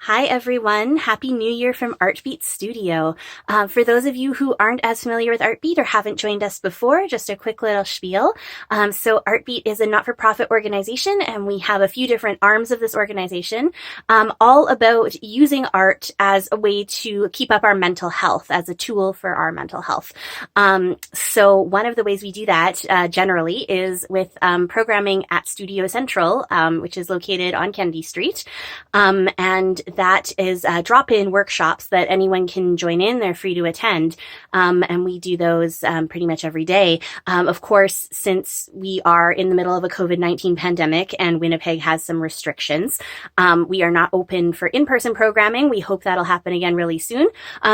Hi everyone, Happy New Year from Artbeat Studio. For those of you who aren't as familiar with Artbeat or haven't joined us before, just a quick little spiel. So Artbeat is a not-for-profit organization, and we have a few different arms of this organization, all about using art as a way to keep up our mental health, as a tool for our mental health. So one of the ways we do that generally is with programming at Studio Central, which is located on Kennedy Street. And that is drop-in workshops that anyone can join in. They're free to attend. And we do those pretty much every day. Of course, since we are in the middle of a COVID-19 pandemic and Winnipeg has some restrictions, we are not open for in-person programming. We hope that'll happen again really soon.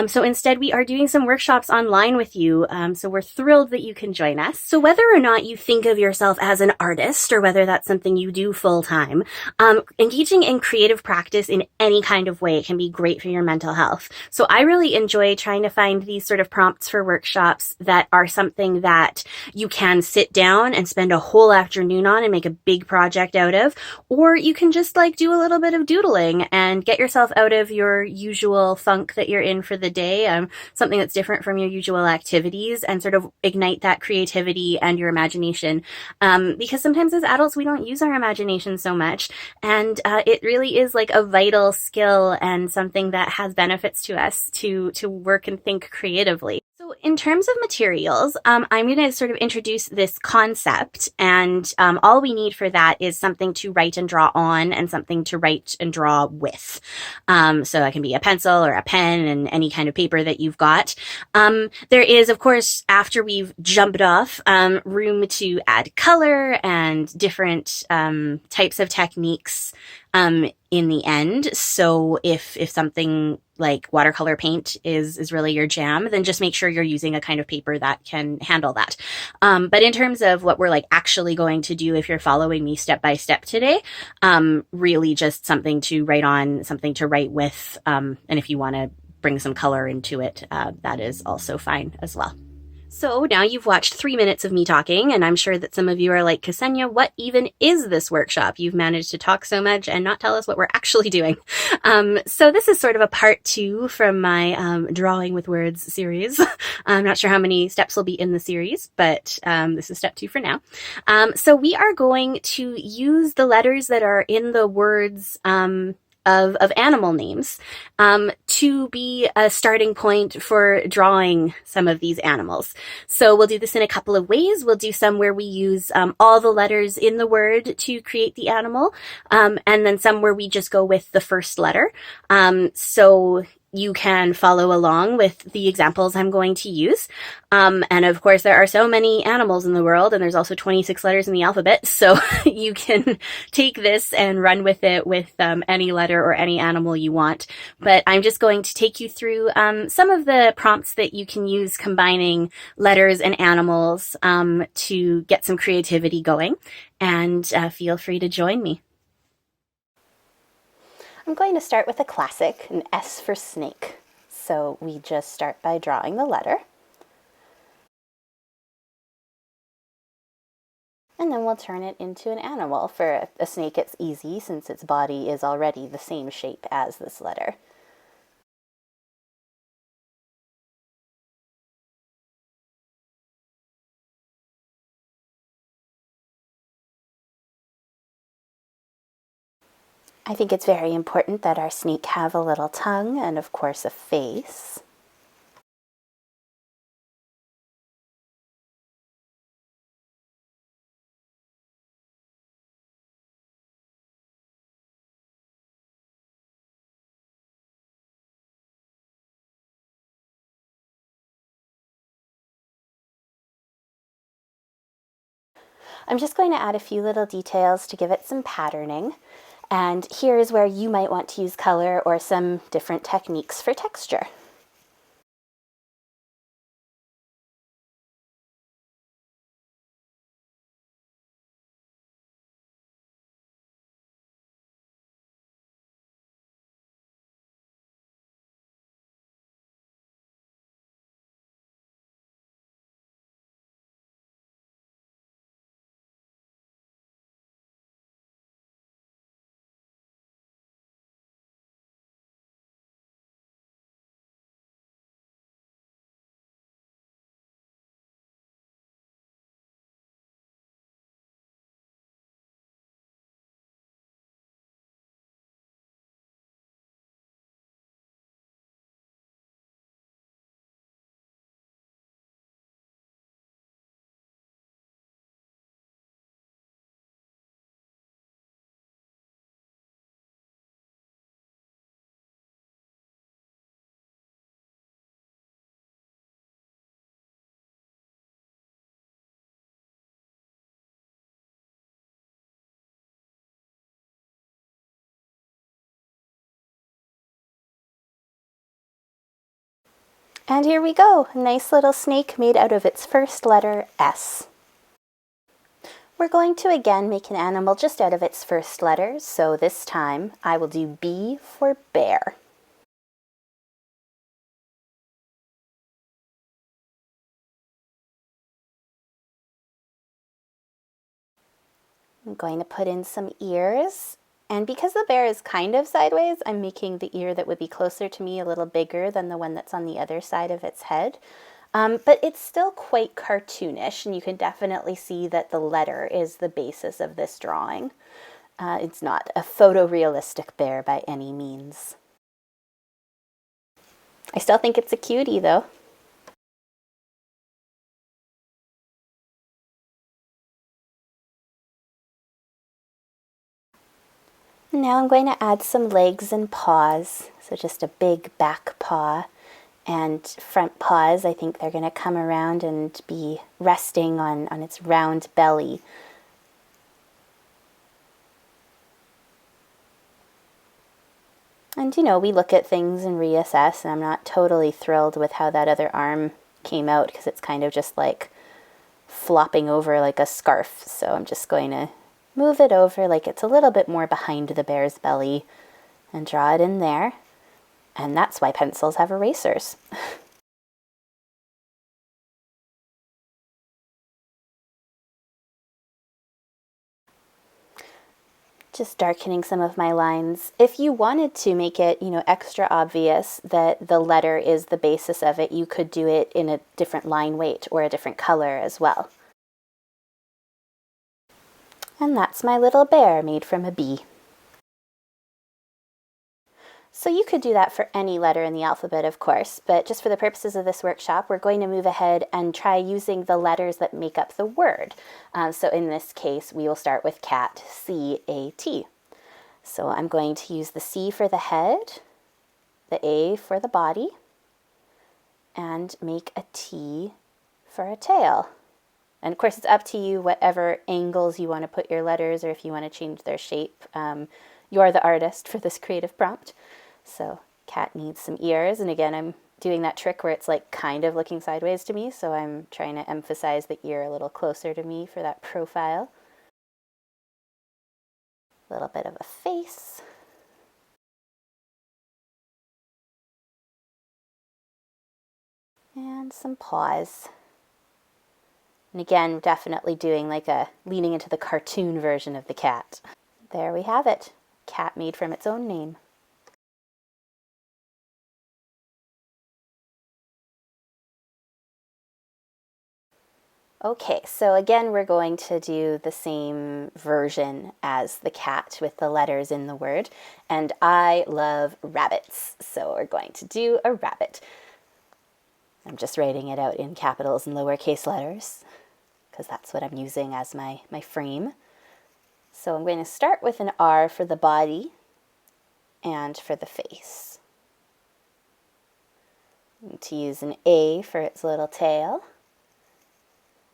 So instead, we are doing some workshops online with you. So we're thrilled that you can join us. So whether or not you think of yourself as an artist or whether that's something you do full-time, engaging in creative practice in any kind of way can be great for your mental health. So I really enjoy trying to find these sort of prompts for workshops that are something that you can sit down and spend a whole afternoon on and make a big project out of, or you can just like do a little bit of doodling and get yourself out of your usual funk that you're in for the day, something that's different from your usual activities, and sort of ignite that creativity and your imagination. Because sometimes as adults, we don't use our imagination so much, and it really is like a vital skill and something that has benefits to us to work and think creatively. So in terms of materials, I'm going to sort of introduce this concept, and all we need for that is something to write and draw on and something to write and draw with. So that can be a pencil or a pen and any kind of paper that you've got. There is, of course, after we've jumped off, room to add color and different types of techniques in the end. So if something like watercolor paint is really your jam, then just make sure you're using a kind of paper that can handle that. But in terms of what we're like actually going to do, if you're following me step by step today, really just something to write on, something to write with, and if you want to bring some color into it, that is also fine as well. So now you've watched 3 minutes of me talking, and I'm sure that some of you are like, Ksenia, what even is this workshop? You've managed to talk so much and not tell us what we're actually doing. So this is sort of a part 2 from my Drawing with Words series. I'm not sure how many steps will be in the series, but this is step 2 for now. So we are going to use the letters that are in the words of animal names to be a starting point for drawing some of these animals. So we'll do this in a couple of ways. We'll do some where we use all the letters in the word to create the animal, and then some where we just go with the first letter. So you can follow along with the examples I'm going to use. And of course, there are so many animals in the world, and there's also 26 letters in the alphabet. So you can take this and run with it with any letter or any animal you want. But I'm just going to take you through some of the prompts that you can use combining letters and animals to get some creativity going. And feel free to join me. I'm going to start with a classic, an S for snake. So we just start by drawing the letter. And then we'll turn it into an animal. For a snake, it's easy since its body is already the same shape as this letter. I think it's very important that our snake have a little tongue and, of course, a face. I'm just going to add a few little details to give it some patterning. And here is where you might want to use color or some different techniques for texture. And here we go, a nice little snake made out of its first letter, S. We're going to again make an animal just out of its first letter, so this time I will do B for bear. I'm going to put in some ears, and because the bear is kind of sideways, I'm making the ear that would be closer to me a little bigger than the one that's on the other side of its head. But it's still quite cartoonish, and you can definitely see that the letter is the basis of this drawing. It's not a photorealistic bear by any means. I still think it's a cutie though. Now I'm going to add some legs and paws, so just a big back paw and front paws. I think they're going to come around and be resting on its round belly. And you know, we look at things and reassess, and I'm not totally thrilled with how that other arm came out because it's kind of just like flopping over like a scarf. So I'm just going to move it over like it's a little bit more behind the bear's belly and draw it in there. And that's why pencils have erasers. Just darkening some of my lines. If you wanted to make it, you know, extra obvious that the letter is the basis of it, you could do it in a different line weight or a different color as well. And that's my little bear made from a B. So you could do that for any letter in the alphabet, of course, but just for the purposes of this workshop, we're going to move ahead and try using the letters that make up the word. So in this case, we will start with cat, C-A-T. So I'm going to use the C for the head, the A for the body, and make a T for a tail. And of course, it's up to you whatever angles you want to put your letters or if you want to change their shape. You're the artist for this creative prompt. So cat needs some ears, and again I'm doing that trick where it's like kind of looking sideways to me, so I'm trying to emphasize the ear a little closer to me for that profile. A little bit of a face. And some paws. And again, definitely doing like a leaning into the cartoon version of the cat. There we have it. Cat made from its own name. Okay, so again, we're going to do the same version as the cat with the letters in the word. And I love rabbits, so we're going to do a rabbit. I'm just writing it out in capitals and lowercase letters because that's what I'm using as my frame. So I'm going to start with an R for the body and for the face. I'm going to use an A for its little tail.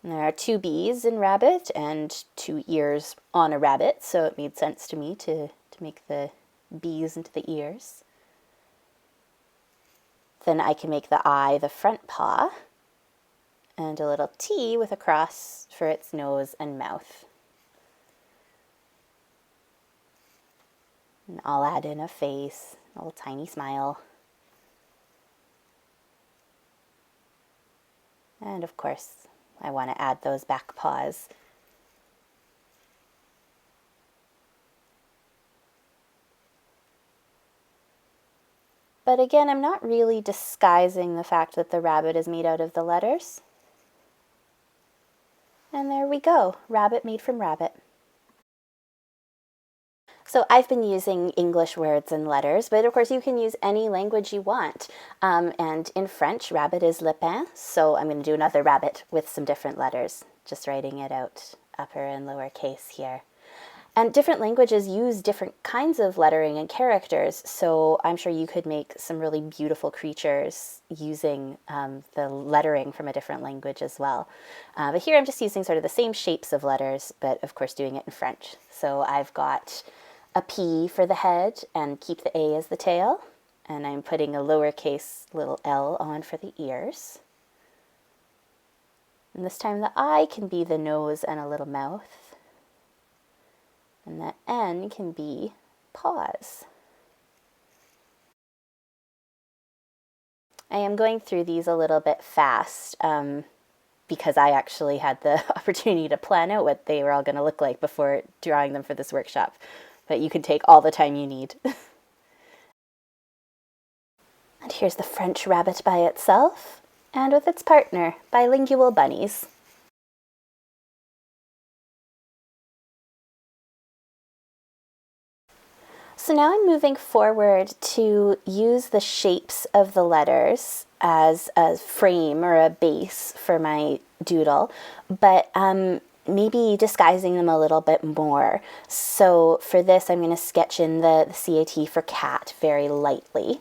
And there are 2 B's in rabbit and 2 ears on a rabbit, so it made sense to me to make the B's into the ears. Then I can make the I the front paw, and a little T with a cross for its nose and mouth. And I'll add in a face, a little tiny smile. And of course, I want to add those back paws. But again, I'm not really disguising the fact that the rabbit is made out of the letters. And there we go, rabbit made from rabbit. So I've been using English words and letters, but of course you can use any language you want. And in French, rabbit is lapin, so I'm going to do another rabbit with some different letters, just writing it out upper and lower case here. And different languages use different kinds of lettering and characters, so I'm sure you could make some really beautiful creatures using the lettering from a different language as well. But here I'm just using sort of the same shapes of letters, but of course doing it in French. So I've got a P for the head and keep the A as the tail, And I'm putting a lowercase little l on for the ears. And this time the I can be the nose and a little mouth. And the N can be paws. I am going through these a little bit fast because I actually had the opportunity to plan out what they were all going to look like before drawing them for this workshop. But you can take all the time you need. And here's the French rabbit by itself, and with its partner, bilingual bunnies. So now I'm moving forward to use the shapes of the letters as a frame or a base for my doodle, but maybe disguising them a little bit more. So for this, I'm going to sketch in the CAT for cat very lightly.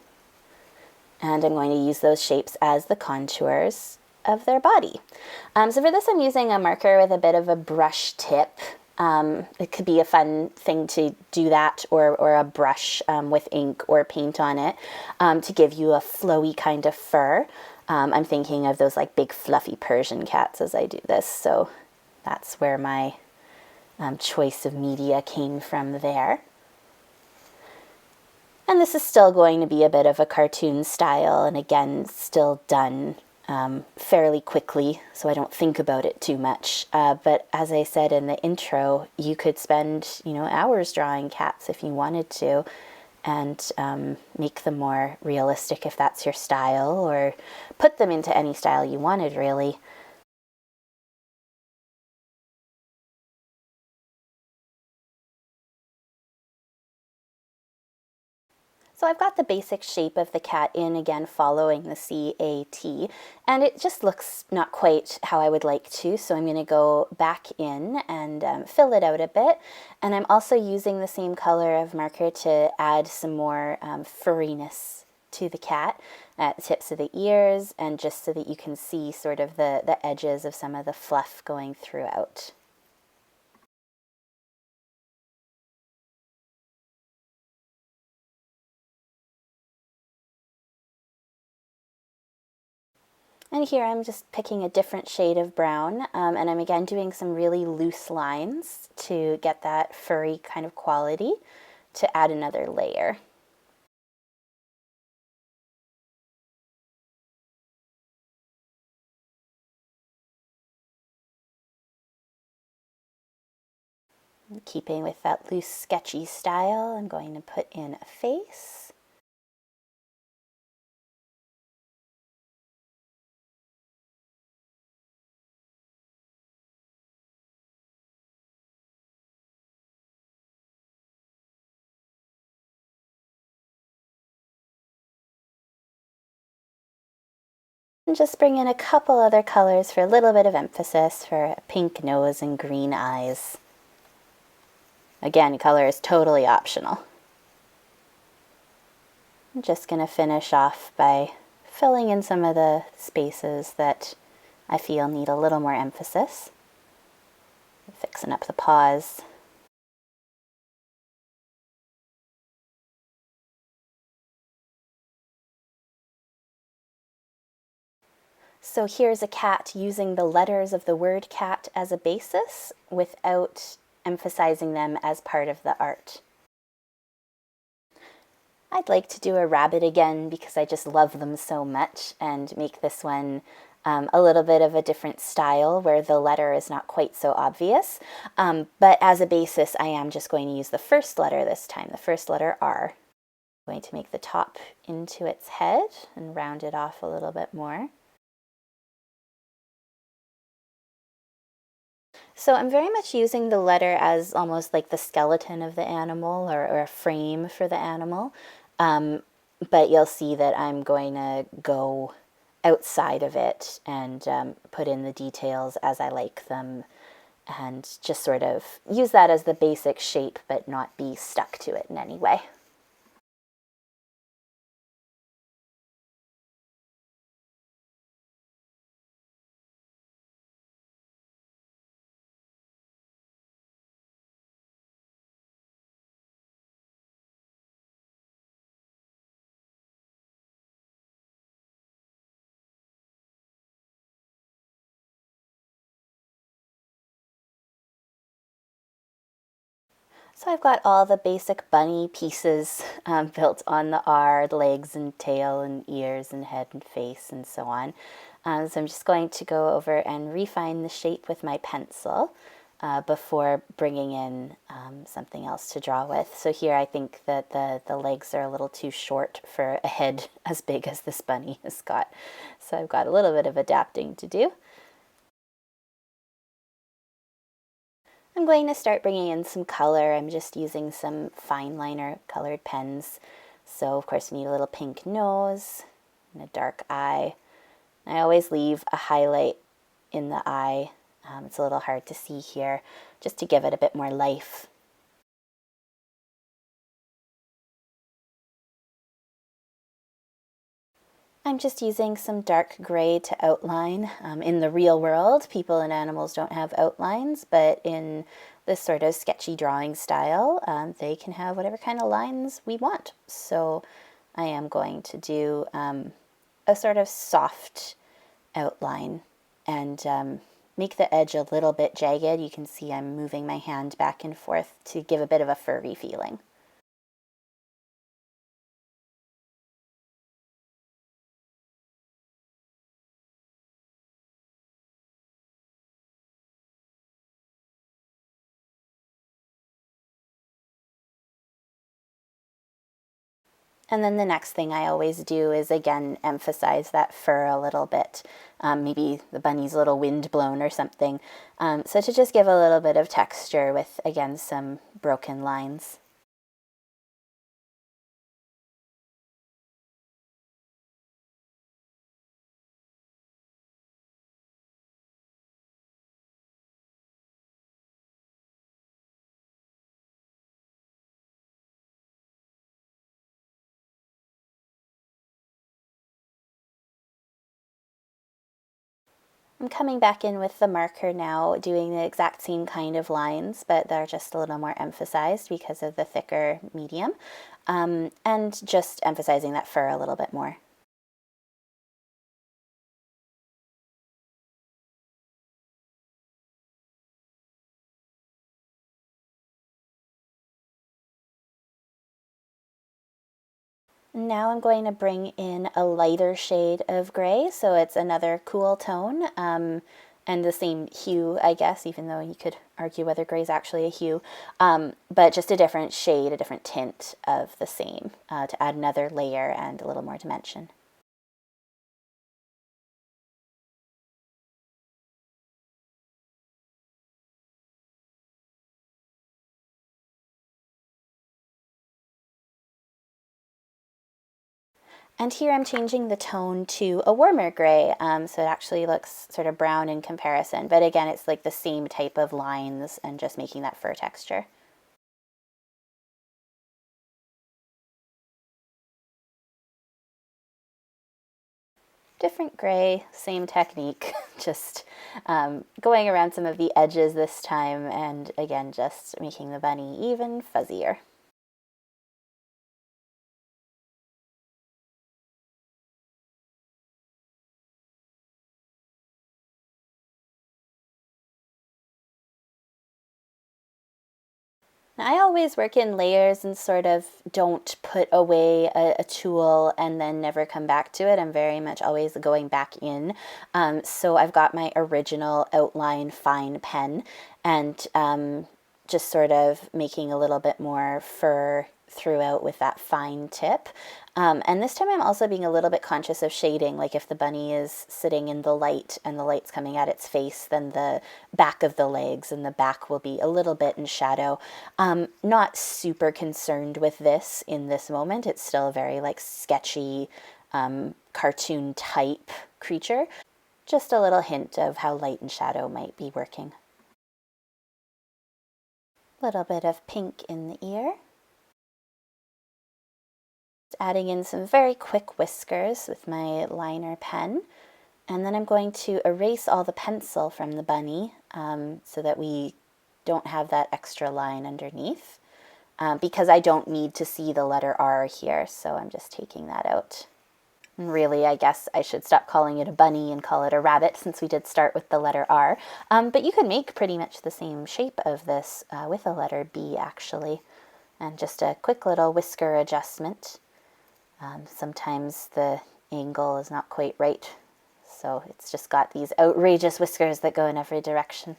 And I'm going to use those shapes as the contours of their body. So for this, I'm using a marker with a bit of a brush tip. It could be a fun thing to do that, or a brush with ink or paint on it to give you a flowy kind of fur. I'm thinking of those like big fluffy Persian cats as I do this, so that's where my choice of media came from there. And this is still going to be a bit of a cartoon style, and again, still done fairly quickly, so I don't think about it too much. But as I said in the intro, you could spend, hours drawing cats if you wanted to, and make them more realistic if that's your style, or put them into any style you wanted, really. So I've got the basic shape of the cat in, again following the CAT, and it just looks not quite how I would like to, so I'm going to go back in and fill it out a bit. And I'm also using the same color of marker to add some more furriness to the cat at the tips of the ears, and just so that you can see sort of the edges of some of the fluff going throughout. And here I'm just picking a different shade of brown, and I'm again doing some really loose lines to get that furry kind of quality to add another layer. And keeping with that loose, sketchy style, I'm going to put in a face. And just bring in a couple other colors for a little bit of emphasis, for a pink nose and green eyes. Again, color is totally optional. I'm just going to finish off by filling in some of the spaces that I feel need a little more emphasis. Fixing up the paws. So here's a cat using the letters of the word cat as a basis without emphasizing them as part of the art. I'd like to do a rabbit again because I just love them so much, and make this one a little bit of a different style where the letter is not quite so obvious. But as a basis, I am just going to use the first letter this time, the first letter R. I'm going to make the top into its head and round it off a little bit more. So I'm very much using the letter as almost like the skeleton of the animal, or a frame for the animal. But you'll see that I'm going to go outside of it and put in the details as I like them, and just sort of use that as the basic shape, but not be stuck to it in any way. So I've got all the basic bunny pieces built on the R, the legs and tail and ears and head and face and so on. So I'm just going to go over and refine the shape with my pencil before bringing in something else to draw with. So here I think that the legs are a little too short for a head as big as this bunny has got. So I've got a little bit of adapting to do. I'm going to start bringing in some color. I'm just using some fine liner colored pens. So of course you need a little pink nose and a dark eye. I always leave a highlight in the eye. It's a little hard to see here, just to give it a bit more life. I'm just using some dark gray to outline. In the real world, people and animals don't have outlines, but in this sort of sketchy drawing style, they can have whatever kind of lines we want. So I am going to do a sort of soft outline and make the edge a little bit jagged. You can see I'm moving my hand back and forth to give a bit of a furry feeling. And then the next thing I always do is, again, emphasize that fur a little bit. Maybe the bunny's a little wind blown or something. So to just give a little bit of texture with, again, some broken lines. I'm coming back in with the marker now, doing the exact same kind of lines, but they're just a little more emphasized because of the thicker medium, and just emphasizing that fur a little bit more. Now I'm going to bring in a lighter shade of gray, so it's another cool tone, and the same hue, I guess, even though you could argue whether gray is actually a hue, but just a different shade, a different tint of the same, to add another layer and a little more dimension. And here I'm changing the tone to a warmer gray, so it actually looks sort of brown in comparison. But again, it's like the same type of lines and just making that fur texture. Different gray, same technique, just going around some of the edges this time, and again, just making the bunny even fuzzier. I always work in layers and sort of don't put away a tool and then never come back to it. I'm very much always going back in. So I've got my original outline fine pen and just sort of making a little bit more fur throughout with that fine tip. And this time I'm also being a little bit conscious of shading, like if the bunny is sitting in the light and the light's coming at its face, then the back of the legs and the back will be a little bit in shadow. Not super concerned with this in this moment. It's still a very like sketchy, cartoon type creature. Just a little hint of how light and shadow might be working. A little bit of pink in the ear. Adding in some very quick whiskers with my liner pen. And then I'm going to erase all the pencil from the bunny so that we don't have that extra line underneath because I don't need to see the letter R here, so I'm just taking that out. And really, I guess I should stop calling it a bunny and call it a rabbit since we did start with the letter R. But you can make pretty much the same shape of this with a letter B, actually. And just a quick little whisker adjustment. Sometimes the angle is not quite right, so it's just got these outrageous whiskers that go in every direction.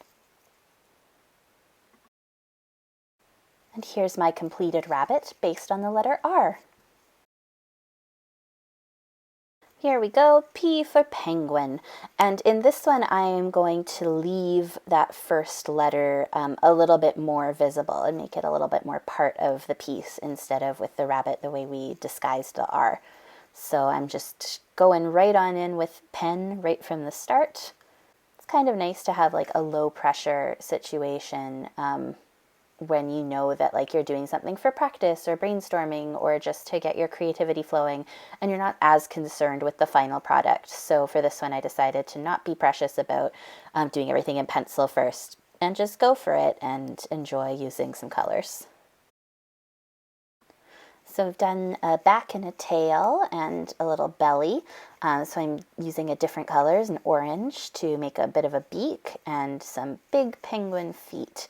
And here's my completed rabbit based on the letter R. Here we go, P for penguin. And in this one, I'm going to leave that first letter a little bit more visible and make it a little bit more part of the piece instead of with the rabbit the way we disguised the R. So I'm just going right on in with pen right from the start. It's kind of nice to have like a low pressure situation when you know that like you're doing something for practice or brainstorming or just to get your creativity flowing and you're not as concerned with the final product. So for this one, I decided to not be precious about doing everything in pencil first and just go for it and enjoy using some colors. So I've done a back and a tail and a little belly. So I'm using a different colors, an orange to make a bit of a beak and some big penguin feet.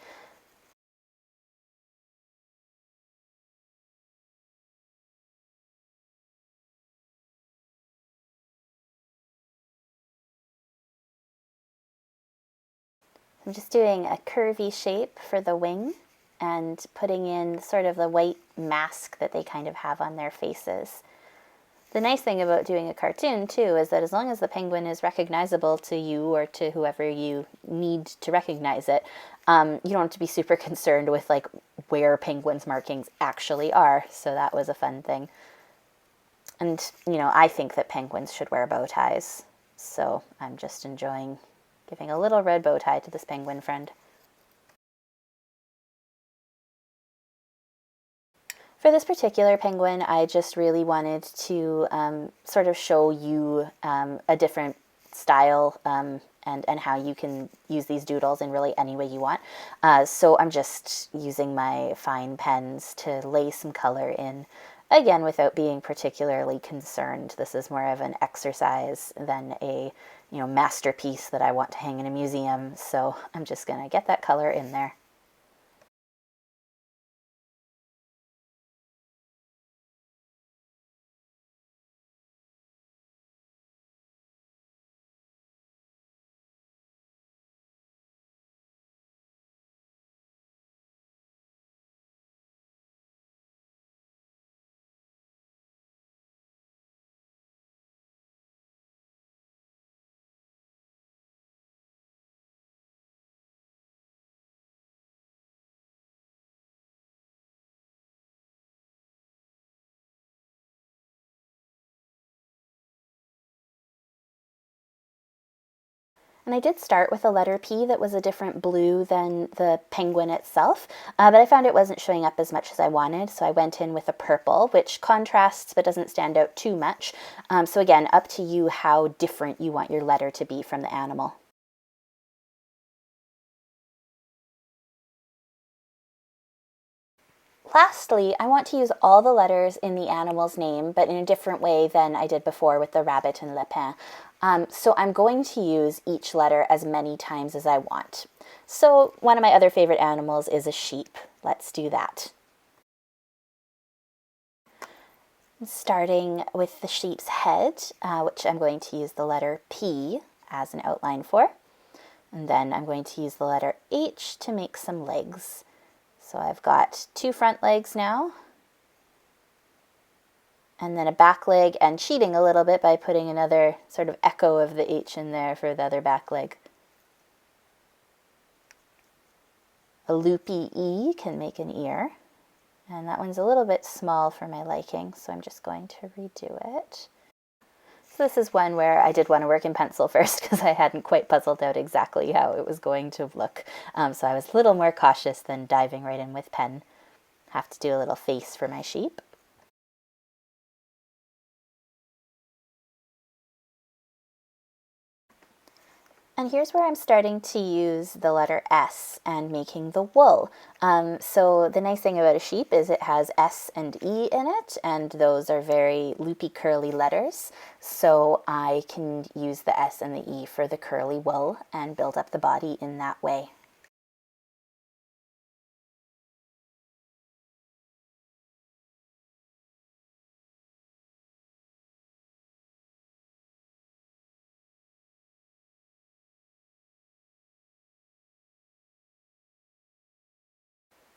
I'm just doing a curvy shape for the wing and putting in sort of the white mask that they kind of have on their faces. The nice thing about doing a cartoon, too, is that as long as the penguin is recognizable to you or to whoever you need to recognize it, you don't have to be super concerned with like where penguins' markings actually are. So that was a fun thing. And, you know, I think that penguins should wear bow ties. So I'm just enjoying giving a little red bow tie to this penguin friend. For this particular penguin, I just really wanted to sort of show you a different style and how you can use these doodles in really any way you want. So I'm just using my fine pens to lay some color in, again, without being particularly concerned. This is more of an exercise than a masterpiece that I want to hang in a museum. So I'm just going to get that color in there. And I did start with a letter P that was a different blue than the penguin itself, but I found it wasn't showing up as much as I wanted, so I went in with a purple, which contrasts but doesn't stand out too much. So again, up to you how different you want your letter to be from the animal. Lastly, I want to use all the letters in the animal's name, but in a different way than I did before with the rabbit and lapin. So I'm going to use each letter as many times as I want. So one of my other favorite animals is a sheep. Let's do that. Starting with the sheep's head, which I'm going to use the letter P as an outline for. And then I'm going to use the letter H to make some legs. So I've got 2 front legs now, and then a back leg, and cheating a little bit by putting another sort of echo of the H in there for the other back leg. A loopy E can make an ear, and that one's a little bit small for my liking, so I'm just going to redo it. So this is one where I did want to work in pencil first because I hadn't quite puzzled out exactly how it was going to look. So I was a little more cautious than diving right in with pen. Have to do a little face for my sheep. And here's where I'm starting to use the letter S and making the wool. So the nice thing about a sheep is it has S and E in it, and those are very loopy, curly letters. So I can use the S and the E for the curly wool and build up the body in that way.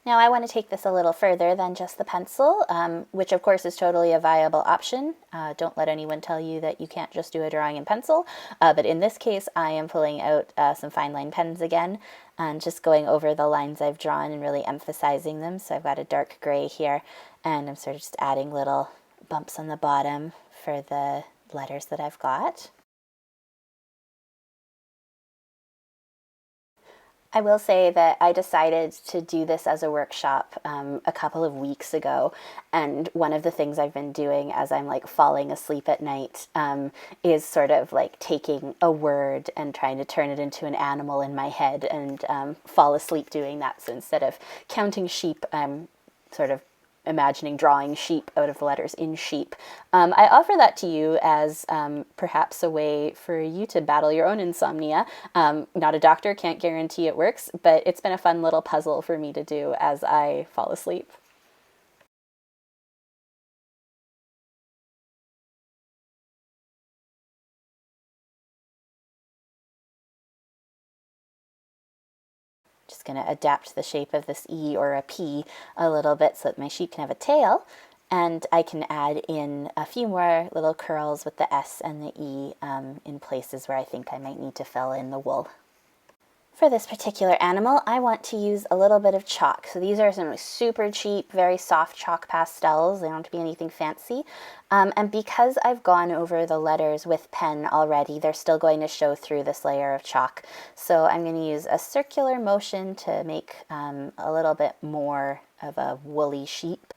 Now I want to take this a little further than just the pencil, which of course is totally a viable option. Don't let anyone tell you that you can't just do a drawing in pencil. But in this case, I am pulling out some fine line pens again and just going over the lines I've drawn and really emphasizing them. So I've got a dark gray here, and I'm sort of just adding little bumps on the bottom for the letters that I've got. I will say that I decided to do this as a workshop a couple of weeks ago. And one of the things I've been doing as I'm like falling asleep at night is sort of like taking a word and trying to turn it into an animal in my head and fall asleep doing that. So instead of counting sheep, I'm sort of imagining drawing sheep out of the letters in sheep. I offer that to you as perhaps a way for you to battle your own insomnia. Not a doctor, can't guarantee it works, but it's been a fun little puzzle for me to do as I fall asleep. Just going to adapt the shape of this E or a P a little bit so that my sheep can have a tail. And I can add in a few more little curls with the S and the E in places where I think I might need to fill in the wool. For this particular animal, I want to use a little bit of chalk. So these are some super cheap, very soft chalk pastels. They don't have to be anything fancy. And because I've gone over the letters with pen already, they're still going to show through this layer of chalk. So I'm going to use a circular motion to make a little bit more of a woolly sheep.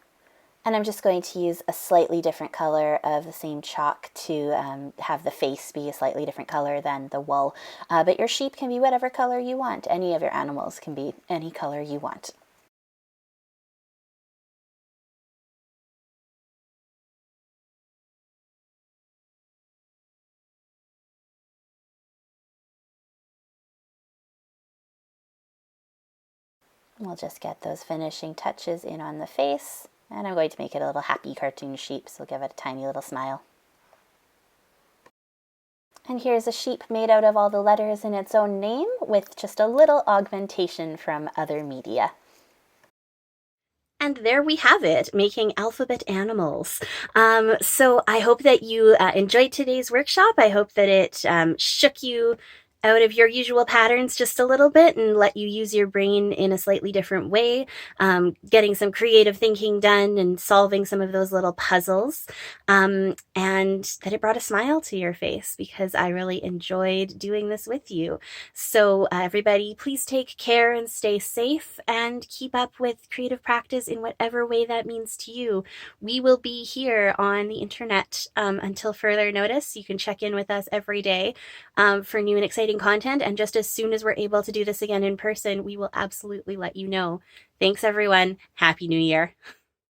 And I'm just going to use a slightly different color of the same chalk to have the face be a slightly different color than the wool. But your sheep can be whatever color you want. Any of your animals can be any color you want. We'll just get those finishing touches in on the face. And I'm going to make it a little happy cartoon sheep, so give it a tiny little smile. And here's a sheep made out of all the letters in its own name with just a little augmentation from other media. And there we have it, making alphabet animals. So I hope that you enjoyed today's workshop. I hope that it shook you out of your usual patterns just a little bit and let you use your brain in a slightly different way, getting some creative thinking done and solving some of those little puzzles, and that it brought a smile to your face because I really enjoyed doing this with you. So everybody, please take care and stay safe and keep up with creative practice in whatever way that means to you. We will be here on the internet until further notice. You can check in with us every day for new and exciting content. And just as soon as we're able to do this again in person, we will absolutely let you know. Thanks, everyone. Happy New Year.